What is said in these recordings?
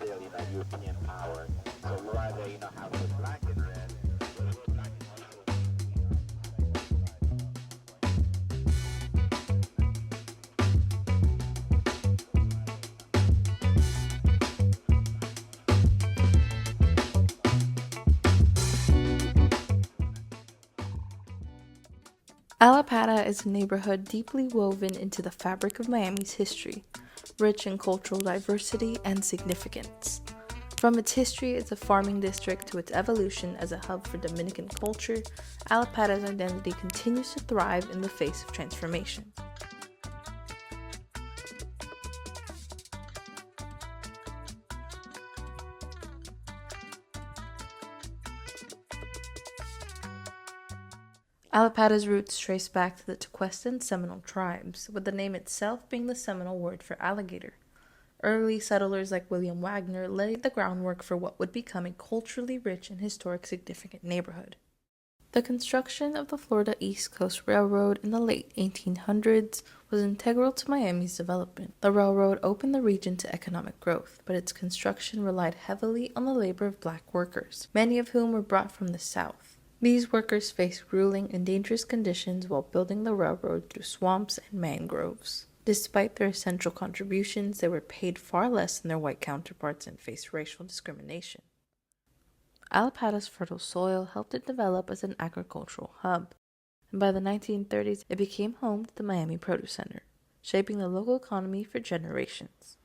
still, European power. So while they, have the black and red, the black and Allapattah is a neighborhood deeply woven into the fabric of Miami's history, rich in cultural diversity and significance. From its history as a farming district to its evolution as a hub for Dominican culture, Allapattah's identity continues to thrive in the face of transformation. Allapattah's roots trace back to the Tequesta and Seminole tribes, with the name itself being the Seminole word for alligator. Early settlers like William Wagner laid the groundwork for what would become a culturally rich and historic significant neighborhood. The construction of the Florida East Coast Railroad in the late 1800s was integral to Miami's development. The railroad opened the region to economic growth, but its construction relied heavily on the labor of black workers, many of whom were brought from the South. These workers faced grueling and dangerous conditions while building the railroad through swamps and mangroves. Despite their essential contributions, they were paid far less than their white counterparts and faced racial discrimination. Allapattah's fertile soil helped it develop as an agricultural hub, and by the 1930s it became home to the Miami Produce Center, shaping the local economy for generations.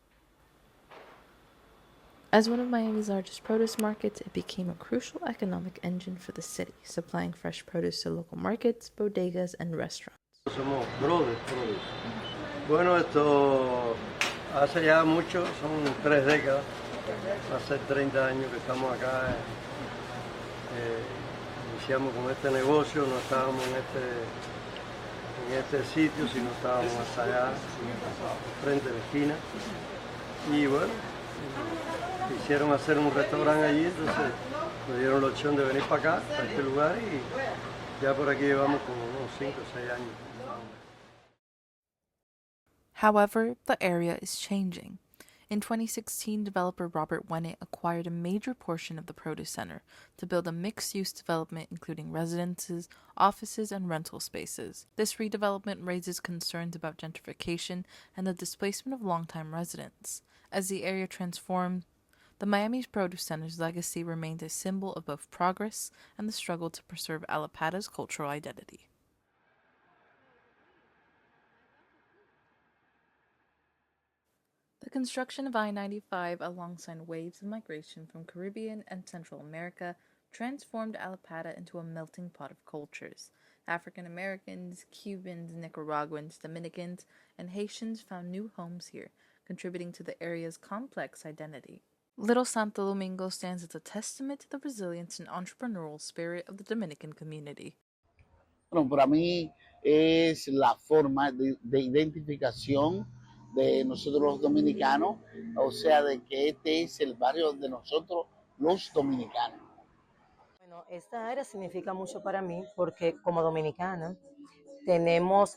As one of Miami's largest produce markets, it became a crucial economic engine for the city, supplying fresh produce to local markets, bodegas, and restaurants. Somos brothers. Bueno, esto hace ya mucho, son 3 décadas, hace 30 años que estamos acá. Iniciamos con este negocio, no estábamos en este sitio, sino estábamos hasta allá, frente a la esquina. Y bueno, quisieron hacer un restaurante allí, entonces nos dieron la opción de venir para acá, para este lugar, y ya por aquí llevamos como unos 5 o 6 años. However, the area is changing. In 2016, developer Robert Wennett acquired a major portion of the produce center to build a mixed-use development including residences, offices, and rental spaces. This redevelopment raises concerns about gentrification and the displacement of longtime residents. As the area transforms, the Miami Produce Center's legacy remains a symbol of both progress and the struggle to preserve Allapattah's cultural identity. The construction of I-95 alongside waves of migration from Caribbean and Central America transformed Allapattah into a melting pot of cultures. African Americans, Cubans, Nicaraguans, Dominicans, and Haitians found new homes here, contributing to the area's complex identity. Little Santo Domingo stands as a testament to the resilience and entrepreneurial spirit of the Dominican community. Bueno, para mí es la forma de identificación de nosotros los dominicanos, o sea, de que este es el barrio de nosotros los dominicanos. Bueno, esta área significa mucho para mí porque como dominicana tenemos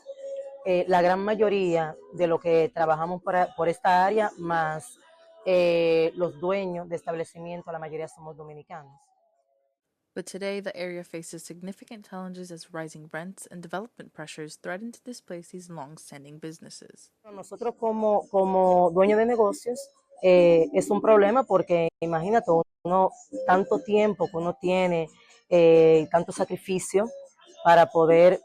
la gran mayoría de lo que trabajamos por esta área, más los dueños de establecimiento, la mayoría somos dominicanos. But today, the area faces significant challenges as rising rents and development pressures threaten to displace these long-standing businesses. Nosotros como dueños de negocios es un problema porque imagínate uno tanto tiempo que uno tiene, tanto sacrificio para poder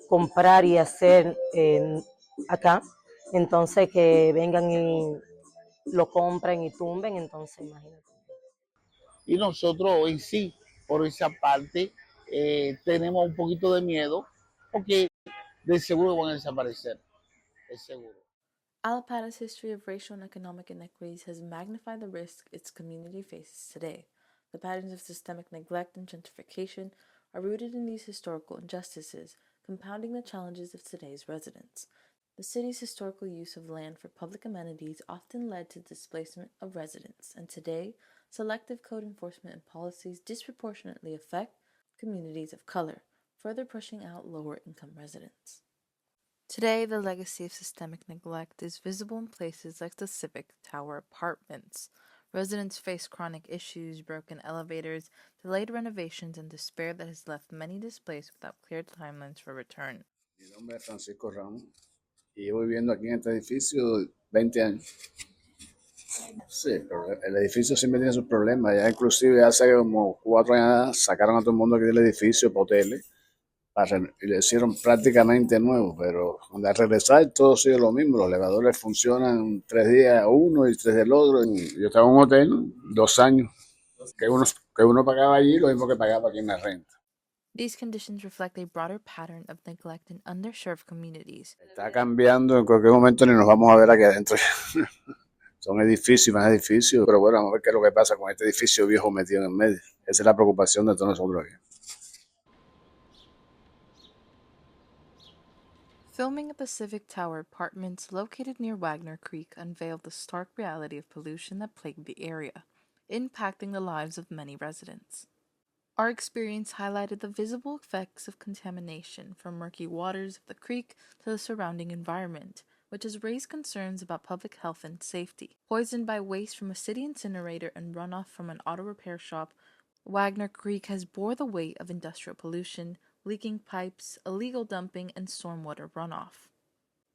comprar y hacer acá, entonces que vengan y lo compren y tumben, entonces imagínate. Y nosotros hoy sí, por esa parte, tenemos un poquito de miedo porque de seguro van a desaparecer, es seguro. Allapattah's history of racial and economic inequities has magnified the risk its community faces today. The patterns of systemic neglect and gentrification are rooted in these historical injustices, compounding the challenges of today's residents. The city's historical use of land for public amenities often led to displacement of residents, and today, selective code enforcement and policies disproportionately affect communities of color, further pushing out lower-income residents. Today, the legacy of systemic neglect is visible in places like the Civic Tower Apartments, Residents face chronic issues, broken elevators, delayed renovations, and despair that has left many displaced without clear timelines for return. Mi nombre es Francisco Ramos y llevo viviendo aquí en este edificio 20 años. Sí, pero el edificio siempre tiene sus problemas. Ya inclusive hace como 4 años sacaron a todo el mundo aquí del edificio para hoteles y lo hicieron prácticamente nuevo, pero cuando al regresar todo sigue lo mismo. Los elevadores funcionan 3 días uno y 3 del otro. Yo estaba en un hotel 2 años que uno pagaba allí lo mismo que pagaba aquí en la renta. These conditions reflect a broader pattern of neglect in underserved communities. Está cambiando, en cualquier momento ni nos vamos a ver aquí adentro. Son edificios y más edificios, pero bueno, vamos a ver qué es lo que pasa con este edificio viejo metido en medio. Esa es la preocupación de todos nosotros aquí. Filming at the Civic Tower apartments located near Wagner Creek unveiled the stark reality of pollution that plagued the area, impacting the lives of many residents. Our experience highlighted the visible effects of contamination from murky waters of the creek to the surrounding environment, which has raised concerns about public health and safety. Poisoned by waste from a city incinerator and runoff from an auto repair shop, Wagner Creek has bore the weight of industrial pollution, leaking pipes, illegal dumping, and stormwater runoff.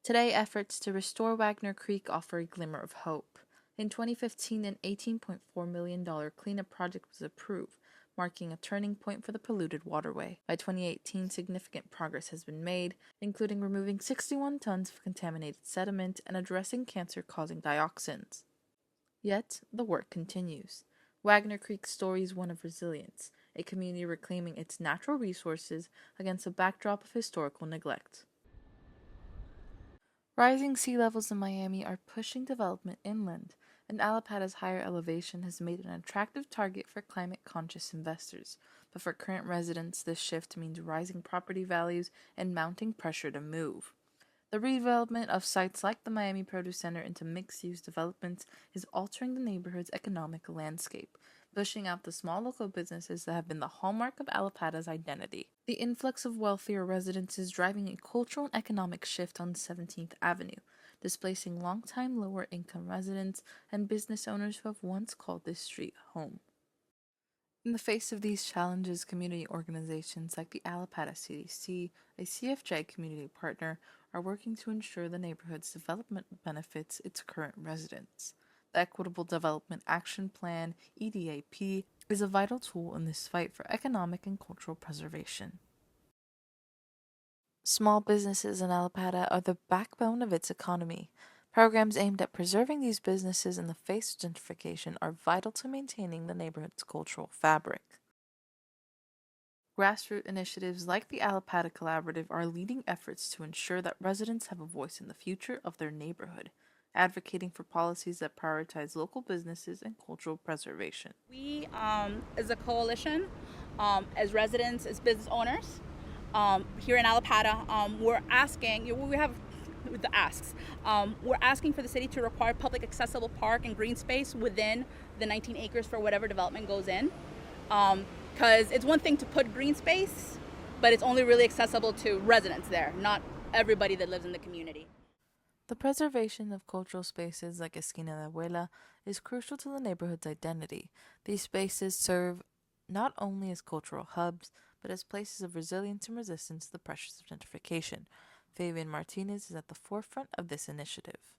Today, efforts to restore Wagner Creek offer a glimmer of hope. In 2015, an $18.4 million cleanup project was approved, marking a turning point for the polluted waterway. By 2018, significant progress has been made, including removing 61 tons of contaminated sediment and addressing cancer-causing dioxins. Yet, the work continues. Wagner Creek's story is one of resilience, a community reclaiming its natural resources against a backdrop of historical neglect. Rising sea levels in Miami are pushing development inland, and Allapattah's higher elevation has made it an attractive target for climate-conscious investors. But for current residents, this shift means rising property values and mounting pressure to move. The redevelopment of sites like the Miami Produce Center into mixed-use developments is altering the neighborhood's economic landscape, pushing out the small local businesses that have been the hallmark of Allapattah's identity. The influx of wealthier residents is driving a cultural and economic shift on 17th Avenue, displacing longtime lower-income residents and business owners who have once called this street home. In the face of these challenges, community organizations like the Allapattah CDC, a CFJ community partner, are working to ensure the neighborhood's development benefits its current residents. The Equitable Development Action Plan, EDAP, is a vital tool in this fight for economic and cultural preservation. Small businesses in Allapattah are the backbone of its economy. Programs aimed at preserving these businesses in the face of gentrification are vital to maintaining the neighborhood's cultural fabric. Grassroots initiatives like the Allapattah Collaborative are leading efforts to ensure that residents have a voice in the future of their neighborhood, advocating for policies that prioritize local businesses and cultural preservation. We, as a coalition, as residents, as business owners, here in Allapattah, we're asking, we have the asks. We're asking for the city to require public accessible park and green space within the 19 acres for whatever development goes in. Because it's one thing to put green space, but it's only really accessible to residents there, not everybody that lives in the community. The preservation of cultural spaces like Esquina de Abuela is crucial to the neighborhood's identity. These spaces serve not only as cultural hubs, but as places of resilience and resistance to the pressures of gentrification. Fabian Martínez is at the forefront of this initiative.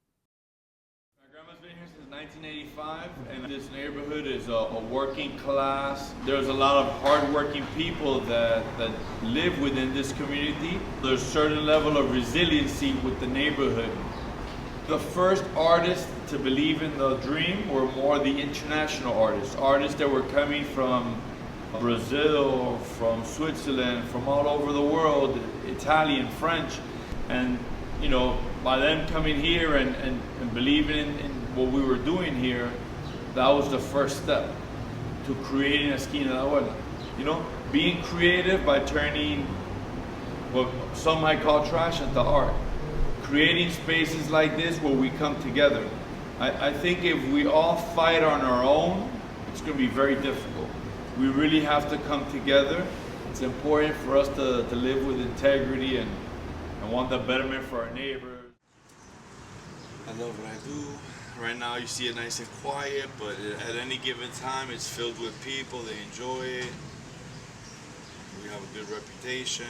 My grandma's been here since 1985, and this neighborhood is a working class. There's a lot of hardworking people that live within this community. There's a certain level of resiliency with the neighborhood. The first artists to believe in the dream were more the international artists that were coming from Brazil, from Switzerland, from all over the world, Italian, French. And you know, by them coming here and believing in what we were doing here, that was the first step to creating Esquina de Abuela. You know, being creative by turning what some might call trash into art. Creating spaces like this where we come together. I think if we all fight on our own, it's going to be very difficult. We really have to come together. It's important for us to live with integrity and want the betterment for our neighbors. I love what I do. Right now you see it nice and quiet, but at any given time it's filled with people. They enjoy it. We have a good reputation.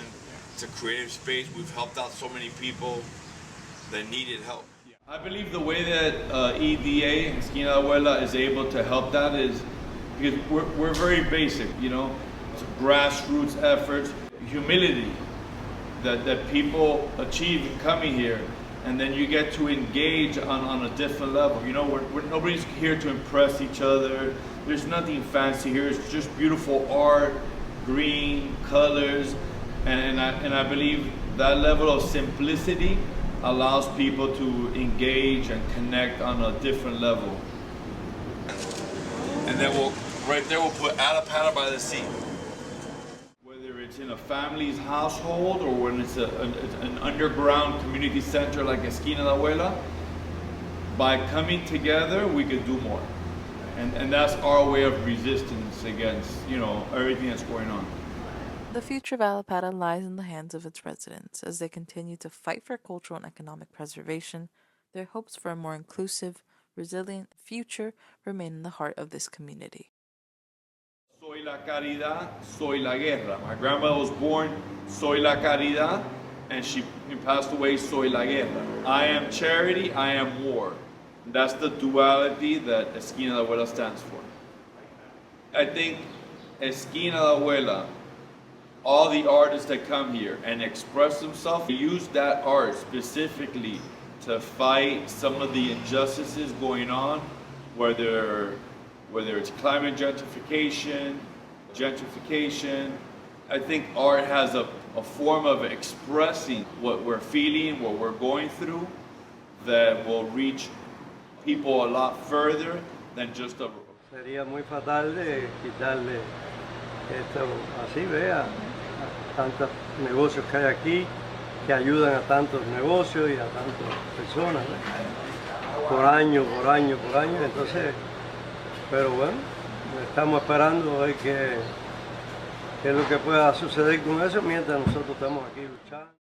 It's a creative space. We've helped out so many people that needed help. I believe the way that EDA, Esquina de Abuela, is able to help that is because we're very basic, you know, it's grassroots efforts, humility that people achieve in coming here, and then you get to engage on a different level. You know, nobody's here to impress each other. There's nothing fancy here. It's just beautiful art, green, colors, and I believe that level of simplicity allows people to engage and connect on a different level. And then right there we'll put Allapattah by the Sea. Whether it's in a family's household or when it's an underground community center like Esquina de Abuela, by coming together we could do more. And that's our way of resistance against, you know, everything that's going on. The future of Allapattah lies in the hands of its residents as they continue to fight for cultural and economic preservation. Their hopes for a more inclusive, resilient future remain in the heart of this community. Soy la caridad, soy la guerra. My grandmother was born, soy la caridad, and she passed away, soy la guerra. I am charity, I am war. That's the duality that Esquina de Abuela stands for. I think Esquina de Abuela, all the artists that come here and express themselves, use that art specifically to fight some of the injustices going on, whether it's climate gentrification. I think art has a form of expressing what we're feeling, what we're going through, that will reach people a lot further than just a... Sería muy fatal de quitarle esto así, vea, tantos negocios que hay aquí que ayudan a tantos negocios y a tantas personas, ¿no? por año, entonces, pero bueno, estamos esperando a ver qué es lo que pueda suceder con eso mientras nosotros estamos aquí luchando.